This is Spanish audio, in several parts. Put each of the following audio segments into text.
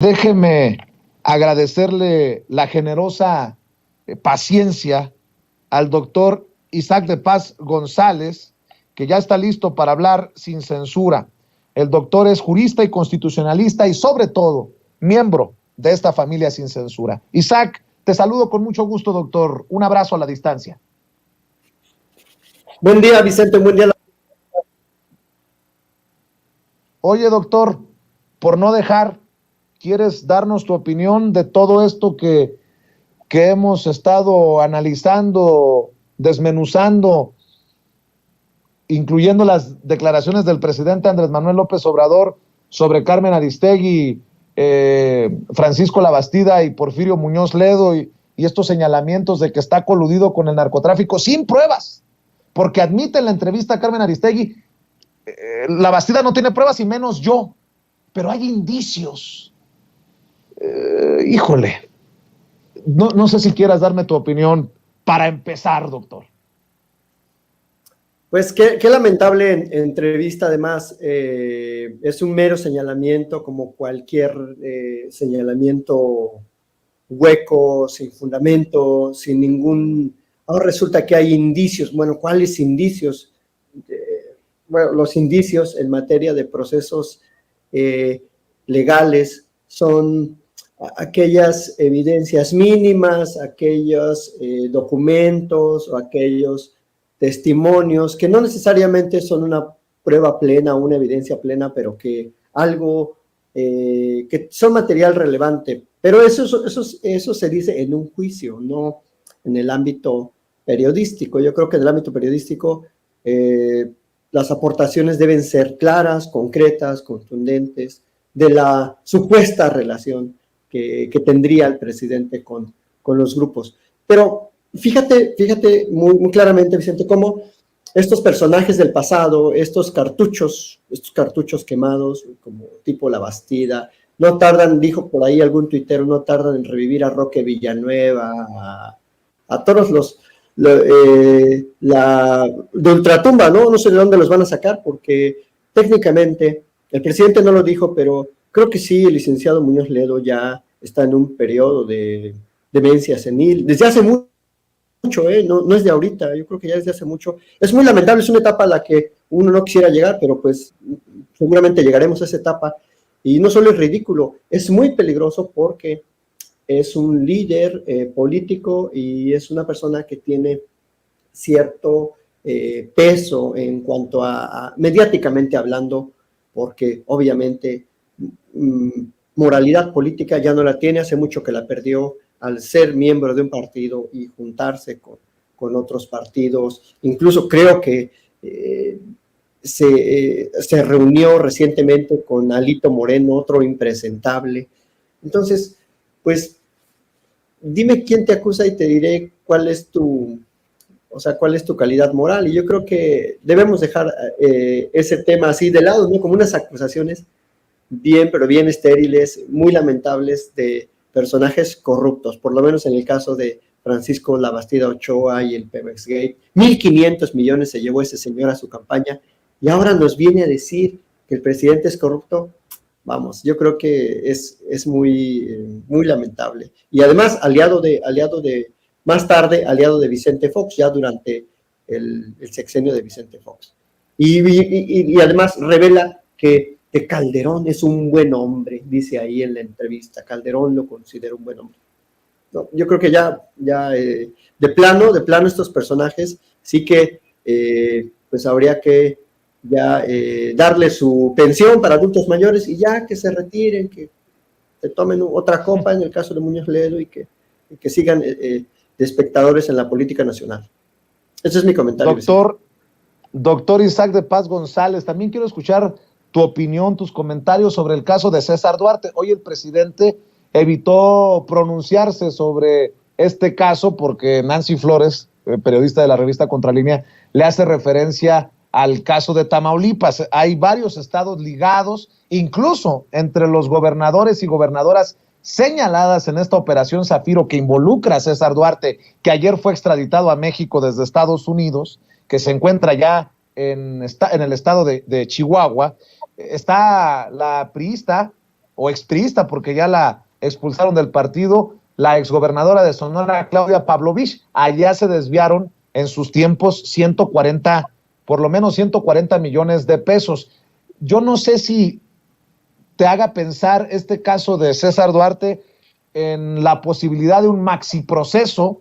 Déjeme agradecerle la generosa paciencia al doctor Isaac de Paz González, que ya está listo para hablar sin censura. El doctor es jurista y constitucionalista y sobre todo miembro de esta familia sin censura. Isaac, te saludo con mucho gusto, doctor. Un abrazo a la distancia. Buen día, Vicente, buen día. Oye, doctor, por no dejar, ¿quieres darnos tu opinión de todo esto que hemos estado analizando, desmenuzando, incluyendo las declaraciones del presidente Andrés Manuel López Obrador sobre Carmen Aristegui, Francisco Labastida y Porfirio Muñoz Ledo y estos señalamientos de que está coludido con el narcotráfico sin pruebas? Porque admite en la entrevista a Carmen Aristegui, Labastida no tiene pruebas y menos yo, pero hay indicios. Híjole, no sé si quieras darme tu opinión para empezar, doctor. Pues qué lamentable entrevista, además, es un mero señalamiento como cualquier señalamiento hueco, sin fundamento, sin ningún... Ahora resulta que hay indicios. Bueno, ¿cuáles indicios? Bueno, los indicios en materia de procesos legales son aquellas evidencias mínimas, aquellos documentos o aquellos testimonios que no necesariamente son una prueba plena, una evidencia plena, pero que algo, que son material relevante. Pero eso se dice en un juicio, no en el ámbito periodístico. Yo creo que en el ámbito periodístico las aportaciones deben ser claras, concretas, contundentes, de la supuesta relación que tendría el presidente con los grupos. Pero fíjate muy claramente, Vicente, cómo estos personajes del pasado, estos cartuchos quemados, como tipo La Bastida, no tardan, dijo por ahí algún tuitero, no tardan en revivir a Roque Villanueva, a todos los de ultratumba, ¿no? No sé de dónde los van a sacar, porque técnicamente, el presidente no lo dijo, pero creo que sí, el licenciado Muñoz Ledo ya está en un periodo de demencia senil, desde hace mucho, no es de ahorita, yo creo que ya desde hace mucho. Es muy lamentable, es una etapa a la que uno no quisiera llegar, pero pues seguramente llegaremos a esa etapa. Y no solo es ridículo, es muy peligroso porque es un líder político y es una persona que tiene cierto peso en cuanto a mediáticamente hablando, porque obviamente moralidad política ya no la tiene, hace mucho que la perdió al ser miembro de un partido y juntarse con otros partidos. Incluso creo que se reunió recientemente con Alito Moreno, otro impresentable. Entonces, pues, dime quién te acusa y te diré cuál es tu calidad moral. Y yo creo que debemos dejar ese tema así de lado, ¿no? Como unas acusaciones pero bien estériles, muy lamentables de personajes corruptos, por lo menos en el caso de Francisco Labastida Ochoa y el Pemex Gate. 1.500 millones se llevó ese señor a su campaña y ahora nos viene a decir que el presidente es corrupto. Vamos, yo creo que es muy lamentable. Y además, más tarde, aliado de Vicente Fox, ya durante el sexenio de Vicente Fox. Y además revela que Calderón es un buen hombre, dice ahí en la entrevista. Calderón lo considera un buen hombre. No, yo creo que ya de plano estos personajes sí que pues habría que ya darle su pensión para adultos mayores y ya que se retiren, que se tomen otra copa en el caso de Muñoz Ledo y que sigan de espectadores en la política nacional. Ese es mi comentario. Doctor Isaac de Paz González, también quiero escuchar tu opinión, tus comentarios sobre el caso de César Duarte. Hoy el presidente evitó pronunciarse sobre este caso porque Nancy Flores, periodista de la revista Contralínea, le hace referencia al caso de Tamaulipas. Hay varios estados ligados, incluso entre los gobernadores y gobernadoras señaladas en esta operación Zafiro que involucra a César Duarte, que ayer fue extraditado a México desde Estados Unidos, que se encuentra ya en el estado de Chihuahua. Está la priista o expriista, porque ya la expulsaron del partido, la exgobernadora de Sonora, Claudia Pavlovich. Allá se desviaron en sus tiempos por lo menos 140 millones de pesos. Yo no sé si te haga pensar este caso de César Duarte en la posibilidad de un maxi proceso,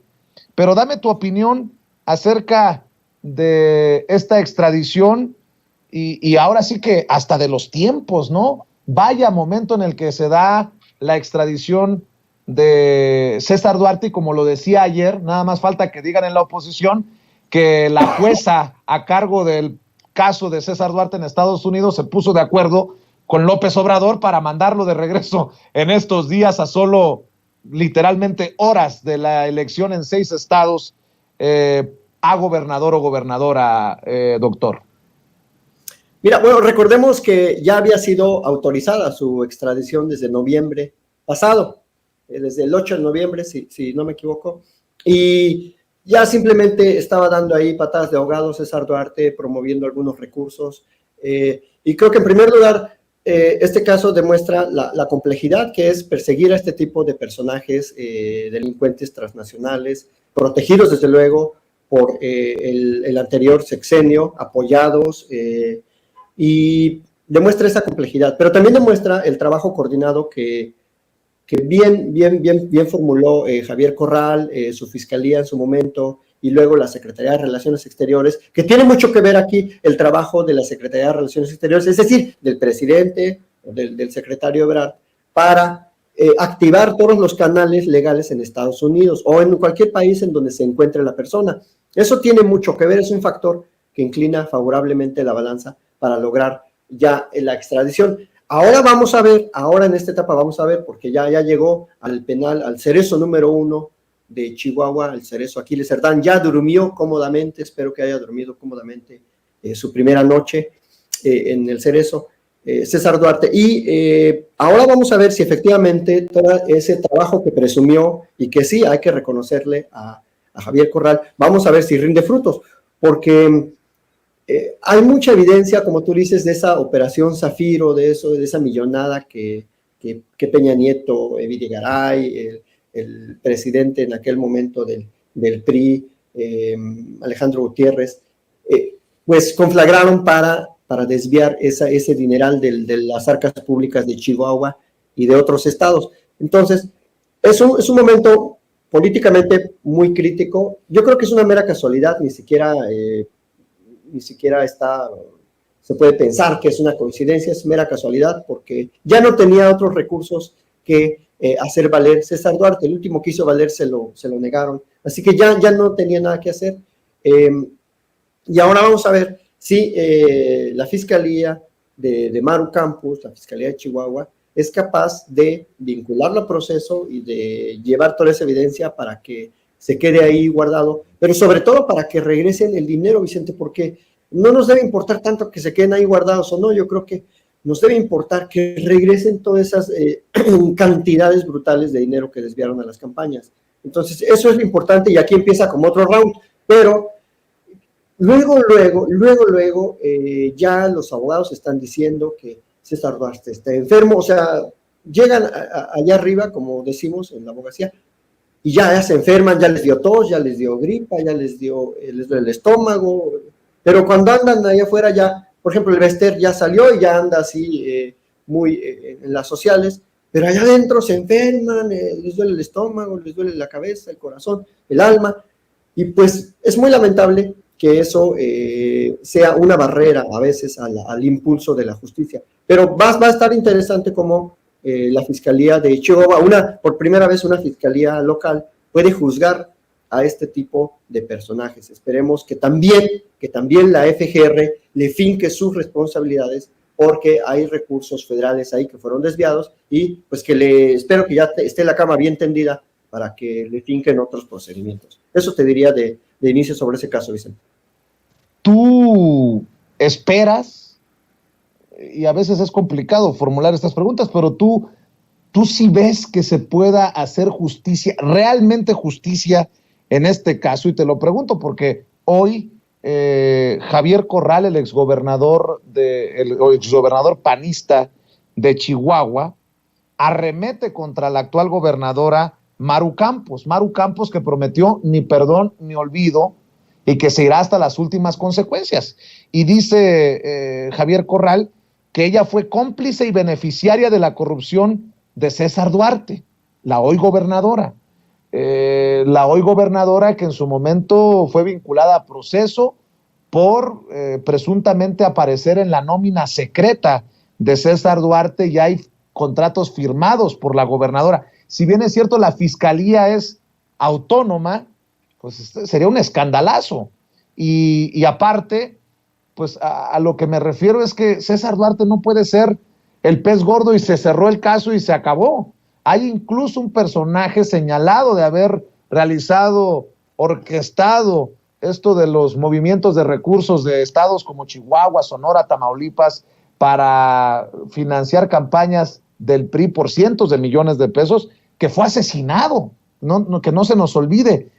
pero dame tu opinión acerca de esta extradición y ahora sí que hasta de los tiempos, ¿no? Vaya momento en el que se da la extradición de César Duarte, y como lo decía ayer, nada más falta que digan en la oposición que la jueza a cargo del caso de César Duarte en Estados Unidos se puso de acuerdo con López Obrador para mandarlo de regreso en estos días, a solo literalmente horas de la elección en 6 estados, a gobernador o gobernadora, doctor. Mira, bueno, recordemos que ya había sido autorizada su extradición desde noviembre pasado, desde el 8 de noviembre, si no me equivoco, y ya simplemente estaba dando ahí patadas de ahogado César Duarte, promoviendo algunos recursos, y creo que en primer lugar, este caso demuestra la complejidad que es perseguir a este tipo de personajes, delincuentes transnacionales, protegidos desde luego por el anterior sexenio, apoyados, y demuestra esa complejidad, pero también demuestra el trabajo coordinado que bien formuló Javier Corral, su fiscalía en su momento, y luego la Secretaría de Relaciones Exteriores, que tiene mucho que ver aquí el trabajo de la Secretaría de Relaciones Exteriores, es decir, del presidente, del secretario Ebrard, para activar todos los canales legales en Estados Unidos o en cualquier país en donde se encuentre la persona. Eso tiene mucho que ver, es un factor que inclina favorablemente la balanza para lograr ya la extradición. Ahora vamos a ver, ahora en esta etapa vamos a ver, porque ya llegó al penal, al cerezo número 1 de Chihuahua, el cerezo Aquiles Cerdán, ya durmió cómodamente, espero que haya dormido cómodamente su primera noche en el cerezo, César Duarte, y ahora vamos a ver si efectivamente todo ese trabajo que presumió, y que sí hay que reconocerle a Javier Corral, vamos a ver si rinde frutos, porque hay mucha evidencia, como tú dices, de esa operación Zafiro, de esa millonada que Peña Nieto, Videgaray, el presidente en aquel momento del PRI, Alejandro Gutiérrez, pues conflagraron para desviar ese dineral de las arcas públicas de Chihuahua y de otros estados. Entonces, es un momento políticamente muy crítico. Yo creo que es una mera casualidad, ni siquiera se puede pensar que es una coincidencia, es mera casualidad, porque ya no tenía otros recursos que hacer valer César Duarte. El último que hizo valer se lo negaron, así que ya no tenía nada que hacer. Y ahora vamos a ver si la Fiscalía de Maru Campos, la Fiscalía de Chihuahua, es capaz de vincularlo al proceso y de llevar toda esa evidencia para que se quede ahí guardado, pero sobre todo para que regresen el dinero, Vicente, porque no nos debe importar tanto que se queden ahí guardados o no, yo creo que nos debe importar que regresen todas esas cantidades brutales de dinero que desviaron a las campañas. Entonces, eso es lo importante, y aquí empieza como otro round, pero luego, ya los abogados están diciendo que César Duarte está enfermo, o sea, llegan allá arriba, como decimos en la abogacía, y ya se enferman, ya les dio tos, ya les dio gripa, ya les duele el estómago, pero cuando andan allá afuera ya, por ejemplo, el Bester ya salió y ya anda así muy en las sociales, pero allá adentro se enferman, les duele el estómago, les duele la cabeza, el corazón, el alma, y pues es muy lamentable que eso sea una barrera a veces al impulso de la justicia, pero va a estar interesante cómo la Fiscalía de Chihuahua, por primera vez una fiscalía local, puede juzgar a este tipo de personajes. Esperemos que también la FGR le finque sus responsabilidades, porque hay recursos federales ahí que fueron desviados, y pues espero que ya esté la cama bien tendida para que le finquen otros procedimientos. Eso te diría de inicio sobre ese caso, Vicente. ¿Tú esperas? Y a veces es complicado formular estas preguntas, pero tú sí ves que se pueda hacer justicia, realmente justicia en este caso, y te lo pregunto porque hoy Javier Corral, el exgobernador panista de Chihuahua, arremete contra la actual gobernadora Maru Campos que prometió ni perdón ni olvido y que se irá hasta las últimas consecuencias. Y dice Javier Corral que ella fue cómplice y beneficiaria de la corrupción de César Duarte, la hoy gobernadora. La hoy gobernadora que en su momento fue vinculada a proceso por presuntamente aparecer en la nómina secreta de César Duarte, y hay contratos firmados por la gobernadora. Si bien es cierto, la fiscalía es autónoma, pues sería un escandalazo. Y aparte, pues a lo que me refiero es que César Duarte no puede ser el pez gordo y se cerró el caso y se acabó. Hay incluso un personaje señalado de haber realizado, orquestado esto de los movimientos de recursos de estados como Chihuahua, Sonora, Tamaulipas, para financiar campañas del PRI por cientos de millones de pesos, que fue asesinado, que no se nos olvide.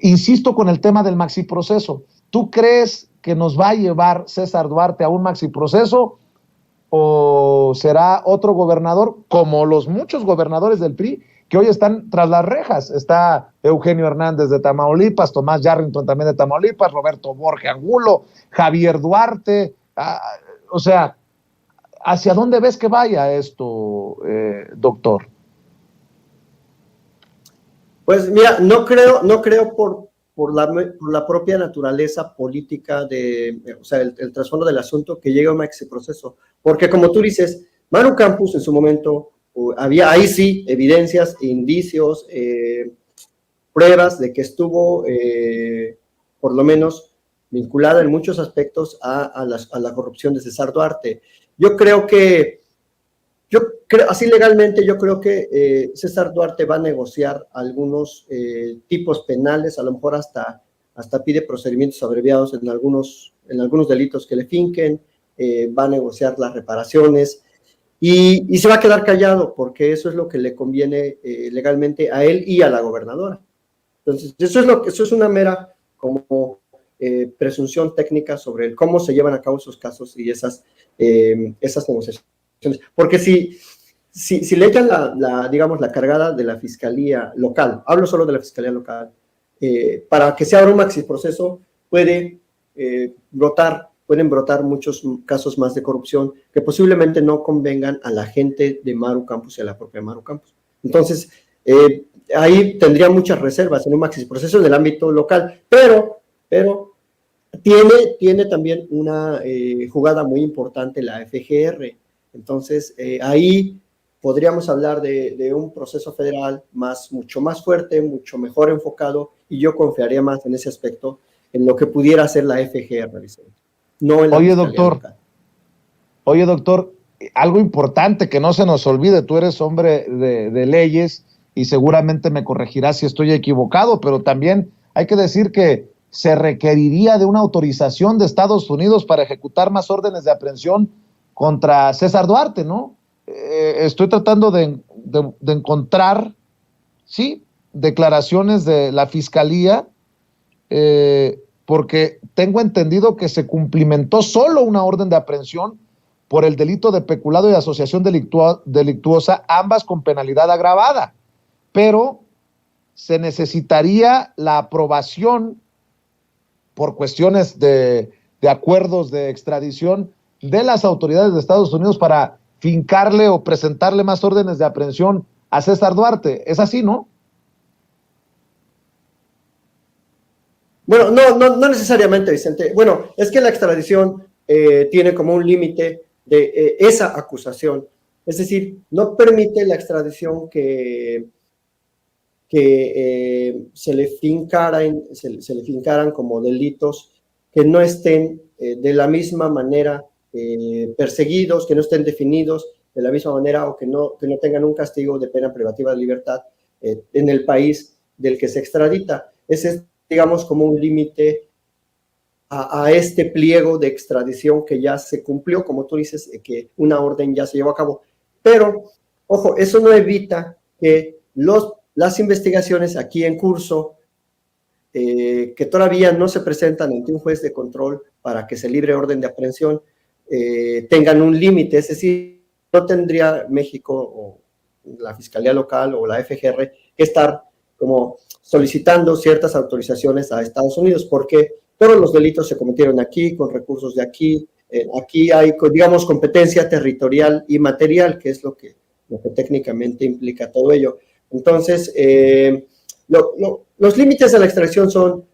Insisto con el tema del maxiproceso. ¿Tú crees que nos va a llevar César Duarte a un maxiproceso o será otro gobernador como los muchos gobernadores del PRI que hoy están tras las rejas? Está Eugenio Hernández de Tamaulipas, Tomás Yarrington también de Tamaulipas, Roberto Borge Angulo, Javier Duarte. O sea, ¿hacia dónde ves que vaya esto, doctor? Pues mira, no creo por la propia naturaleza política o sea, el trasfondo del asunto que llegue a un maxiproceso. Porque como tú dices, Maru Campos en su momento había ahí sí evidencias, indicios, pruebas de que estuvo por lo menos vinculada en muchos aspectos a la corrupción de César Duarte. Así legalmente, yo creo que César Duarte va a negociar algunos tipos penales, a lo mejor hasta pide procedimientos abreviados en algunos delitos que le finquen, va a negociar las reparaciones y se va a quedar callado porque eso es lo que le conviene legalmente a él y a la gobernadora. Entonces, eso es una mera como presunción técnica sobre cómo se llevan a cabo esos casos y esas negociaciones. Porque si le echan digamos, la cargada de la fiscalía local, hablo solo de la fiscalía local, para que se abra un maxiproceso pueden brotar muchos casos más de corrupción que posiblemente no convengan a la gente de Maru Campos y a la propia Maru Campos. Entonces, ahí tendría muchas reservas en un maxiproceso en el ámbito local, pero tiene también una jugada muy importante la FGR. Entonces, ahí podríamos hablar de un proceso federal mucho más fuerte, mucho mejor enfocado, y yo confiaría más en ese aspecto, en lo que pudiera hacer la FGR, no en la fiscalía local. Oye, doctor, algo importante que no se nos olvide, tú eres hombre de leyes y seguramente me corregirás si estoy equivocado, pero también hay que decir que se requeriría de una autorización de Estados Unidos para ejecutar más órdenes de aprehensión contra César Duarte, ¿no? Estoy tratando de encontrar, sí, declaraciones de la fiscalía, porque tengo entendido que se cumplimentó solo una orden de aprehensión por el delito de peculado y asociación delictuosa, ambas con penalidad agravada, pero se necesitaría la aprobación por cuestiones de acuerdos de extradición de las autoridades de Estados Unidos para fincarle o presentarle más órdenes de aprehensión a César Duarte. ¿Es así, no? Bueno, no necesariamente, Vicente. Bueno, es que la extradición tiene como un límite de esa acusación. Es decir, no permite la extradición que se le fincaran como delitos que no estén de la misma manera perseguidos, que no estén definidos de la misma manera o que no tengan un castigo de pena privativa de libertad en el país del que se extradita. Ese es, digamos, como un límite a este pliego de extradición que ya se cumplió, como tú dices, que una orden ya se llevó a cabo. Pero, ojo, eso no evita que las investigaciones aquí en curso, que todavía no se presentan ante un juez de control para que se libre orden de aprehensión, tengan un límite. Es decir, no tendría México la Fiscalía Local o la FGR que estar como solicitando ciertas autorizaciones a Estados Unidos, porque todos los delitos se cometieron aquí, con recursos de aquí. Aquí hay, digamos, competencia territorial y material, que es lo que técnicamente implica todo ello. Entonces, los límites de la extradición son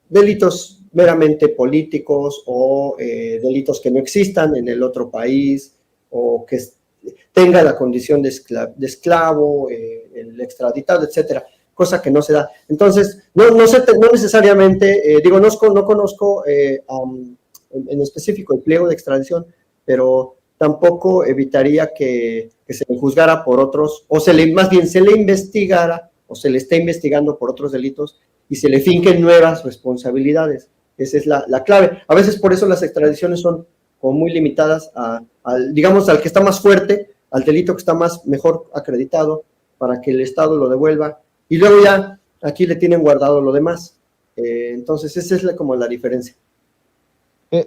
delitos meramente políticos o delitos que no existan en el otro país o que tenga la condición de esclavo, el extraditado, etcétera, cosa que no se da. Entonces, no necesariamente, no conozco en específico el pliego de extradición, pero tampoco evitaría que se le juzgara por otros, o más bien se le investigara, o se le esté investigando por otros delitos y se le finquen nuevas responsabilidades. Esa es la clave. A veces por eso las extradiciones son como muy limitadas al que está más fuerte, al delito que está mejor acreditado, para que el Estado lo devuelva, y luego ya aquí le tienen guardado lo demás. Entonces esa es como la diferencia.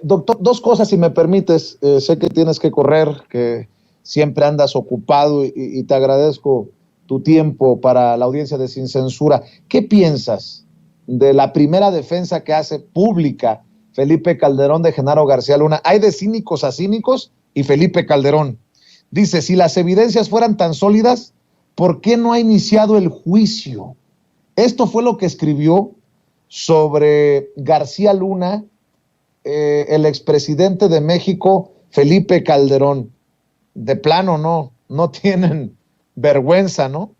Doctor, dos cosas, si me permites. Sé que tienes que correr, que siempre andas ocupado y te agradezco tu tiempo para la audiencia de Sin Censura. ¿Qué piensas de la primera defensa que hace pública Felipe Calderón de Genaro García Luna? Hay de cínicos a cínicos y Felipe Calderón dice, si las evidencias fueran tan sólidas, ¿por qué no ha iniciado el juicio? Esto fue lo que escribió sobre García Luna, el expresidente de México, Felipe Calderón. De plano no tienen vergüenza, ¿no?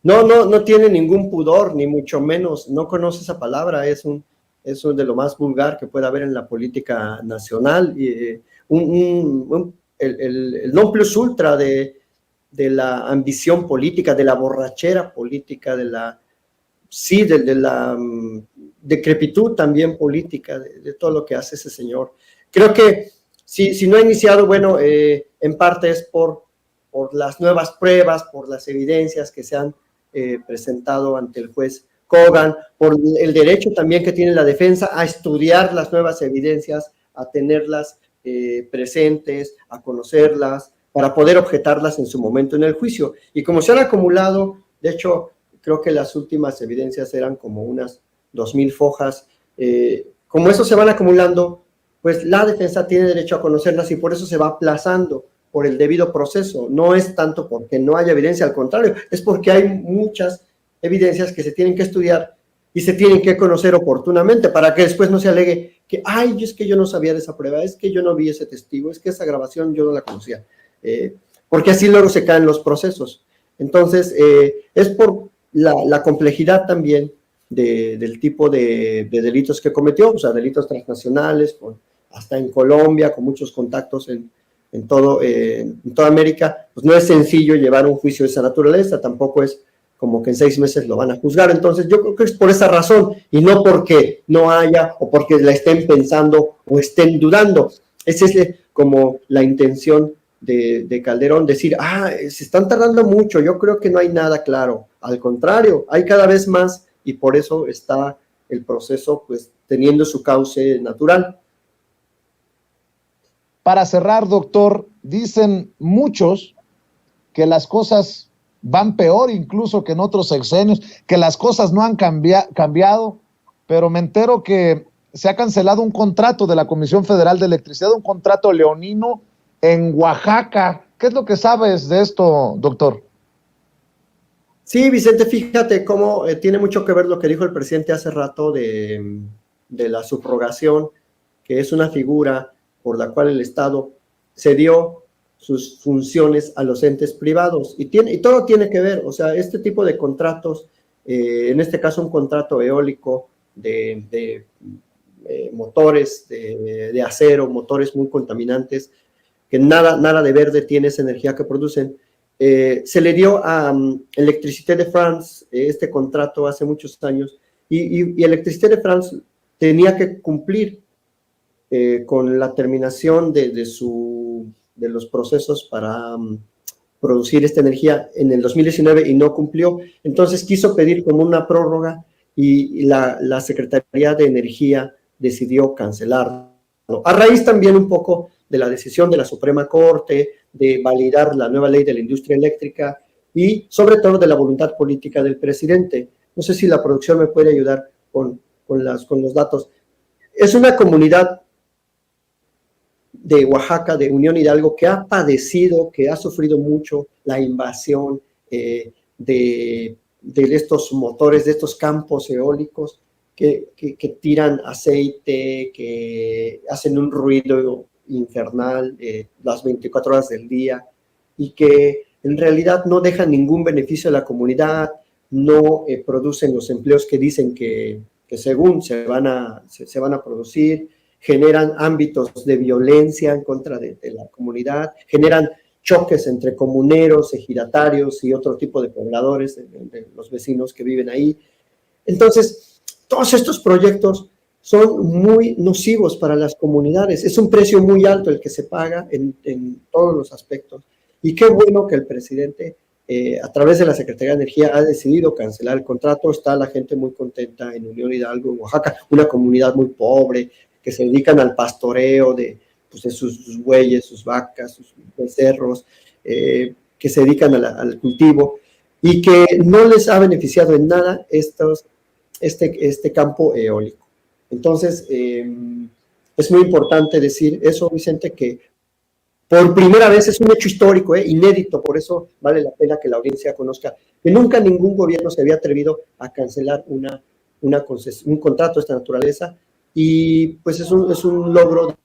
No tiene ningún pudor, ni mucho menos, no conoce esa palabra, es de lo más vulgar que puede haber en la política nacional, el non plus ultra de la ambición política, de la borrachera política, de la decrepitud también política, de todo lo que hace ese señor. Creo que si no ha iniciado, bueno, en parte es por las nuevas pruebas, por las evidencias que se han presentado ante el juez Kogan, por el derecho también que tiene la defensa a estudiar las nuevas evidencias, a tenerlas presentes, a conocerlas, para poder objetarlas en su momento en el juicio. Y como se han acumulado, de hecho, creo que las últimas evidencias eran como unas 2,000 fojas. Como eso se van acumulando, pues la defensa tiene derecho a conocerlas y por eso se va aplazando por el debido proceso. No es tanto porque no haya evidencia, al contrario, es porque hay muchas evidencias que se tienen que estudiar y se tienen que conocer oportunamente para que después no se alegue que, es que yo no sabía de esa prueba, es que yo no vi ese testigo, es que esa grabación yo no la conocía. Porque así luego se caen los procesos. Entonces, es por la complejidad también del tipo de delitos que cometió, o sea, delitos transnacionales, hasta en Colombia, con muchos contactos en toda América, pues no es sencillo llevar un juicio de esa naturaleza, tampoco es como que en 6 meses lo van a juzgar. Entonces yo creo que es por esa razón y no porque no haya o porque la estén pensando o estén dudando. Esa es como la intención de Calderón, decir, se están tardando mucho, yo creo que no hay nada claro. Al contrario, hay cada vez más y por eso está el proceso pues teniendo su cauce natural. Para cerrar, doctor, dicen muchos que las cosas van peor incluso que en otros sexenios, que las cosas no han cambiado, pero me entero que se ha cancelado un contrato de la Comisión Federal de Electricidad, un contrato leonino en Oaxaca. ¿Qué es lo que sabes de esto, doctor? Sí, Vicente, fíjate cómo tiene mucho que ver lo que dijo el presidente hace rato de la subrogación, que es una figura por la cual el Estado cedió sus funciones a los entes privados. Y todo tiene que ver, o sea, este tipo de contratos, en este caso un contrato eólico de motores de acero, motores muy contaminantes, que nada de verde tiene esa energía que producen. Se le dio a Electricité de France este contrato hace muchos años y Electricité de France tenía que cumplir con la terminación de los procesos para producir esta energía en el 2019 y no cumplió. Entonces quiso pedir como una prórroga y la Secretaría de Energía decidió cancelarlo. A raíz también un poco de la decisión de la Suprema Corte, de validar la nueva ley de la industria eléctrica y sobre todo de la voluntad política del presidente. No sé si la producción me puede ayudar con los datos. Es una comunidad de Oaxaca, de Unión Hidalgo, que ha padecido, que ha sufrido mucho la invasión de estos motores, de estos campos eólicos que tiran aceite, que hacen un ruido infernal las 24 horas del día y que en realidad no dejan ningún beneficio a la comunidad, no producen los empleos que dicen que según se van a producir, generan ámbitos de violencia en contra de la comunidad, generan choques entre comuneros, ejidatarios y otro tipo de pobladores, de los vecinos que viven ahí. Entonces, todos estos proyectos son muy nocivos para las comunidades. Es un precio muy alto el que se paga en todos los aspectos. Y qué bueno que el presidente, a través de la Secretaría de Energía, ha decidido cancelar el contrato. Está la gente muy contenta en Unión Hidalgo, en Oaxaca, una comunidad muy pobre, que se dedican al pastoreo de sus bueyes, sus vacas, sus becerros, que se dedican al cultivo y que no les ha beneficiado en nada este campo eólico. Entonces, es muy importante decir eso, Vicente, que por primera vez es un hecho histórico, inédito, por eso vale la pena que la audiencia conozca que nunca ningún gobierno se había atrevido a cancelar un contrato de esta naturaleza. Y pues es un logro de la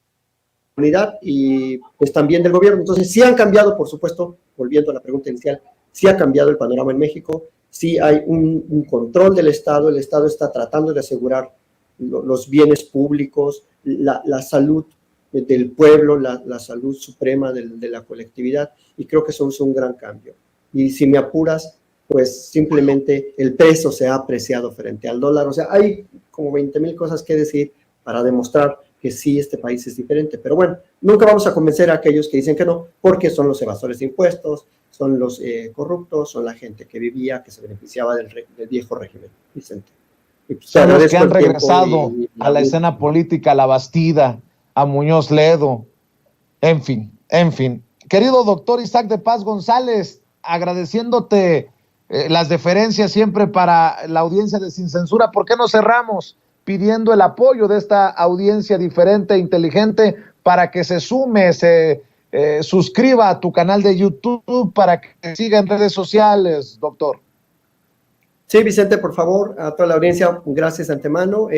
comunidad y pues también del gobierno. Entonces sí han cambiado, por supuesto, volviendo a la pregunta inicial, sí ha cambiado el panorama en México, sí hay un control del Estado, el Estado está tratando de asegurar los bienes públicos, la salud del pueblo, la salud suprema de la colectividad, y creo que eso es un gran cambio. Y si me apuras, pues simplemente el peso se ha apreciado frente al dólar. O sea, hay como 20,000 cosas que decir para demostrar que sí, este país es diferente. Pero bueno, nunca vamos a convencer a aquellos que dicen que no, porque son los evasores de impuestos, son los corruptos, son la gente que vivía, que se beneficiaba del viejo régimen. Vicente. Son los que han regresado a la escena política, a La Bastida, a Muñoz Ledo, en fin. Querido doctor Isaac de Paz González, agradeciéndote las deferencias siempre para la audiencia de Sin Censura, ¿por qué no cerramos pidiendo el apoyo de esta audiencia diferente e inteligente para que se sume, se suscriba a tu canal de YouTube, para que siga en redes sociales, doctor? Sí, Vicente, por favor, a toda la audiencia, gracias de antemano.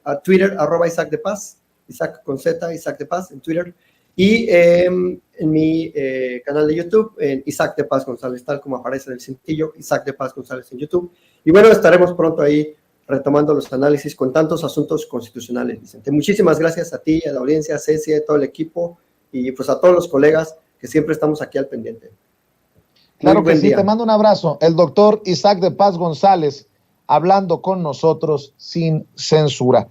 A Twitter, @Isaac de Paz, Isaac con Z, Isaac de Paz en Twitter. Y en mi canal de YouTube, en Isaac de Paz González, tal como aparece en el cintillo, Isaac de Paz González en YouTube. Y bueno, estaremos pronto ahí retomando los análisis con tantos asuntos constitucionales, Vicente. Muchísimas gracias a ti, a la audiencia, a Ceci, a todo el equipo y pues a todos los colegas que siempre estamos aquí al pendiente. Claro que sí, te mando un abrazo. El doctor Isaac de Paz González hablando con nosotros sin censura.